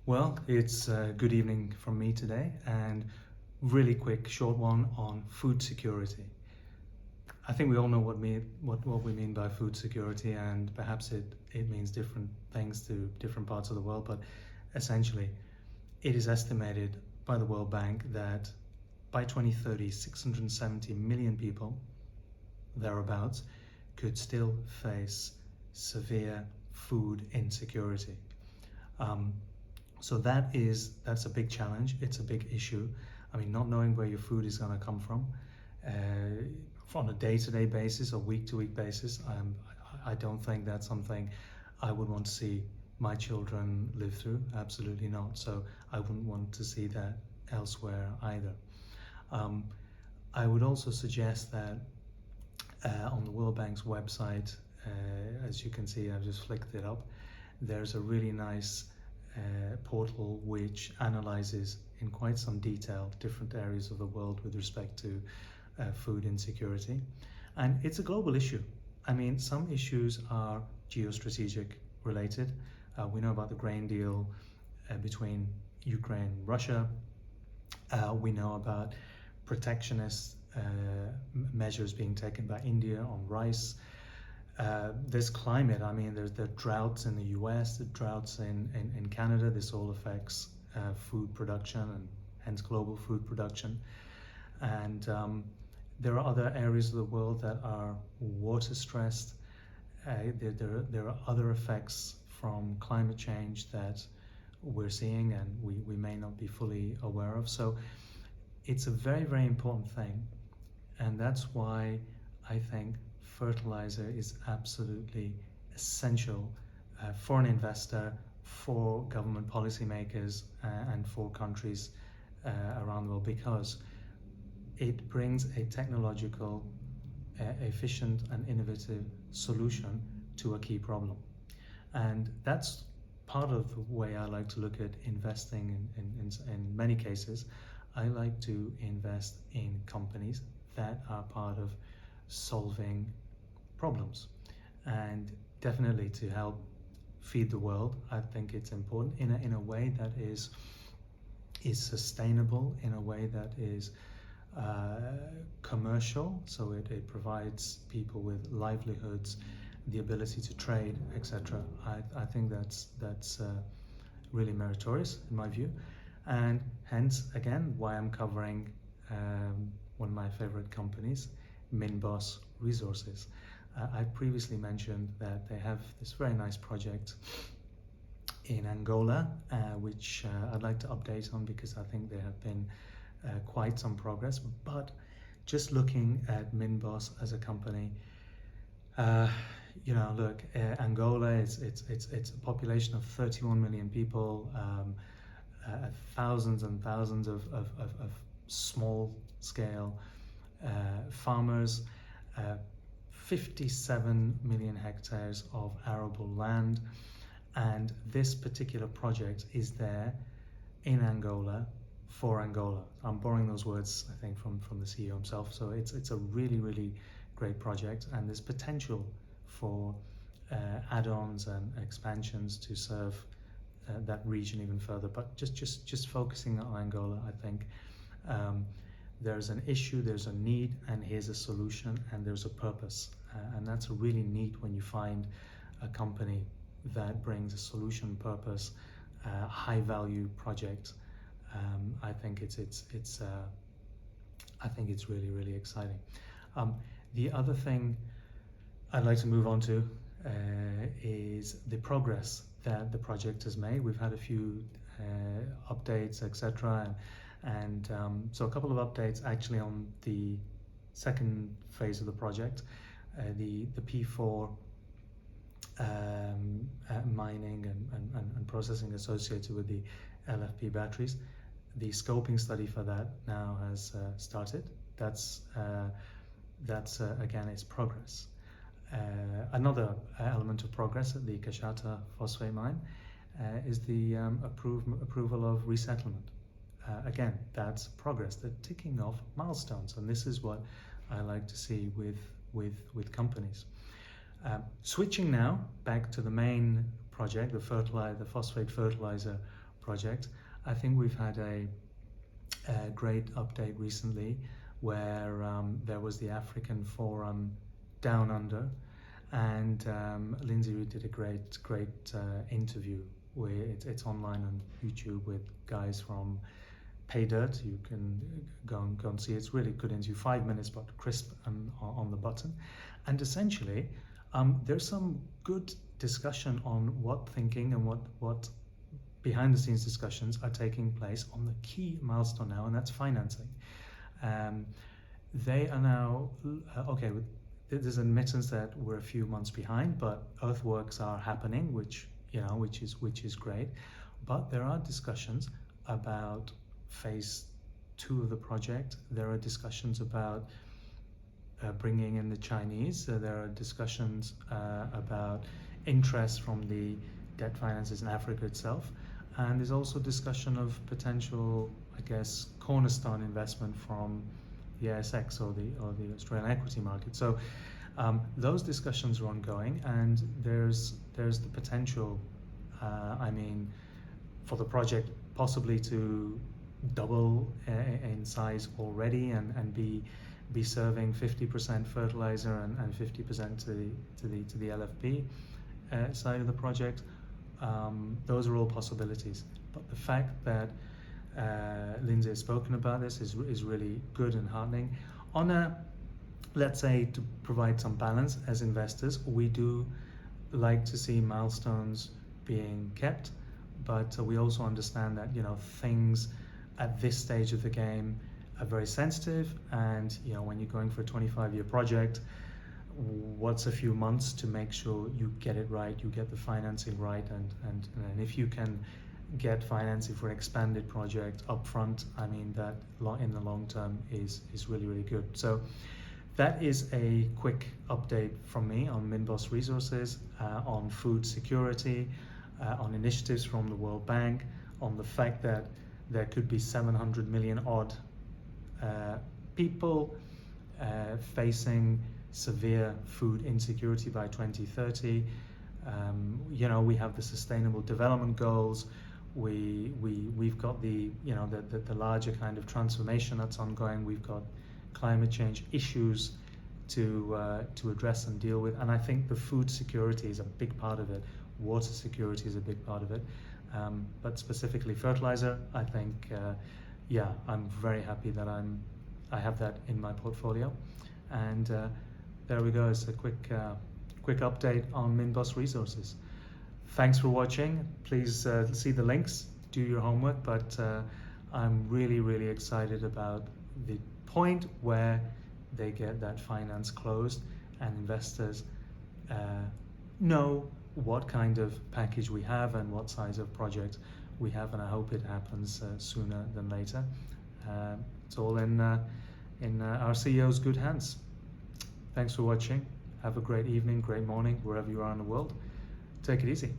Well, it's a good evening from me today, and really quick, short one on food security. I think we all know what we mean by food security, and perhaps it means different things to different parts of the world, but essentially, it is estimated by the World Bank that by 2030, 670 million people, thereabouts, could still face severe food insecurity. So that's a big challenge. It's a big issue. I mean, not knowing where your food is going to come from on a day-to-day basis or week-to-week basis, I don't think that's something I would want to see my children live through. Absolutely not. So I wouldn't want to see that elsewhere either. I would also suggest that on the World Bank's website, as you can see, I've just flicked it up, there's a really nice portal which analyzes in quite some detail different areas of the world with respect to food insecurity. And it's a global issue. I mean, some issues are geostrategic related. We know about the grain deal between Ukraine and Russia. We know about protectionist measures being taken by India on rice. There's climate. I mean, there's the droughts in the US, the droughts in Canada. This all affects food production and hence global food production. And there are other areas of the world that are water stressed. There are other effects from climate change that we're seeing and we may not be fully aware of. So it's a very, very important thing. And that's why I think fertilizer is absolutely essential for an investor, for government policymakers, and for countries around the world, because it brings a technological, efficient and innovative solution to a key problem. And that's part of the way I like to look at investing in many cases. I like to invest in companies that are part of solving problems, and definitely to help feed the world. I think it's important in a way that is sustainable, in a way that is commercial, so it provides people with livelihoods, the ability to trade, etc. I think that's really meritorious in my view, and hence again why I'm covering one of my favorite companies, MINBOS Resources. I previously mentioned that they have this very nice project in Angola, which I'd like to update on because I think there have been quite some progress. But just looking at MINBOS as a company, look, Angola, it's a population of 31 million people, thousands and thousands of small-scale farmers, 57 million hectares of arable land, and this particular project is there in Angola for Angola. I'm borrowing those words, I think, from the CEO himself. So it's a really, really great project, and there's potential for add-ons and expansions to serve that region even further. But just focusing on Angola, I think there's an issue, there's a need, and here's a solution, and there's a purpose. And that's really neat when you find a company that brings a solution, purpose, high-value project. I think it's really, really exciting. The other thing I'd like to move on to is the progress that the project has made. We've had a few updates, etc. And so a couple of updates actually on the second phase of the project, the P4 mining and processing associated with the LFP batteries. The scoping study for that now has started. That's again, it's progress. Another element of progress at the Kashata phosphate mine is the approval of resettlement. Again, that's progress. They're ticking off milestones, and this is what I like to see with companies. Switching now back to the main project, the phosphate fertilizer project. I think we've had a great update recently where there was the African Forum Down Under, and Lindsay Reed did a great interview. It's online on YouTube with guys from Pay Dirt. You can go and see it. It's really good interview, 5 minutes but crisp on the button. And essentially there's some good discussion on what thinking and what behind the scenes discussions are taking place on the key milestone now, and that's financing. They are now okay. There's admittance that we're a few months behind, but earthworks are happening, which is great. But there are discussions about phase 2 of the project. There are discussions about bringing in the Chinese. There are discussions about interest from the debt finances in Africa itself. And there's also discussion of potential, I guess, cornerstone investment from the ASX or the Australian equity market. So those discussions are ongoing, and there's the potential, for the project possibly to double in size already and be serving 50% fertilizer and 50% to the LFP side of the project. Those are all possibilities, but the fact that Lindsay has spoken about this is really good and heartening. On let's say, to provide some balance as investors, we do like to see milestones being kept, but we also understand that things at this stage of the game are very sensitive, and when you're going for a 25-year project, what's a few months to make sure you get it right, you get the financing right, and if you can get financing for an expanded project upfront, that in the long term is really good. So that is a quick update from me on MINBOS Resources, on food security, on initiatives from the World Bank, on the fact that there could be 700 million odd people facing severe food insecurity by 2030. We have the Sustainable Development Goals. We've got the larger kind of transformation that's ongoing. We've got climate change issues to address and deal with, and I think the food security is a big part of it. Water security is a big part of it, but specifically fertilizer, I think I'm very happy that I have that in my portfolio. And there we go. It's a quick update on MINBOS Resources. Thanks for watching. Please see the links, do your homework, but I'm really excited about the point where they get that finance closed and investors know what kind of package we have and what size of project we have, and I hope it happens sooner than later. It's all in our CEO's good hands. Thanks for watching. Have a great evening, great morning, wherever you are in the world. Take it easy.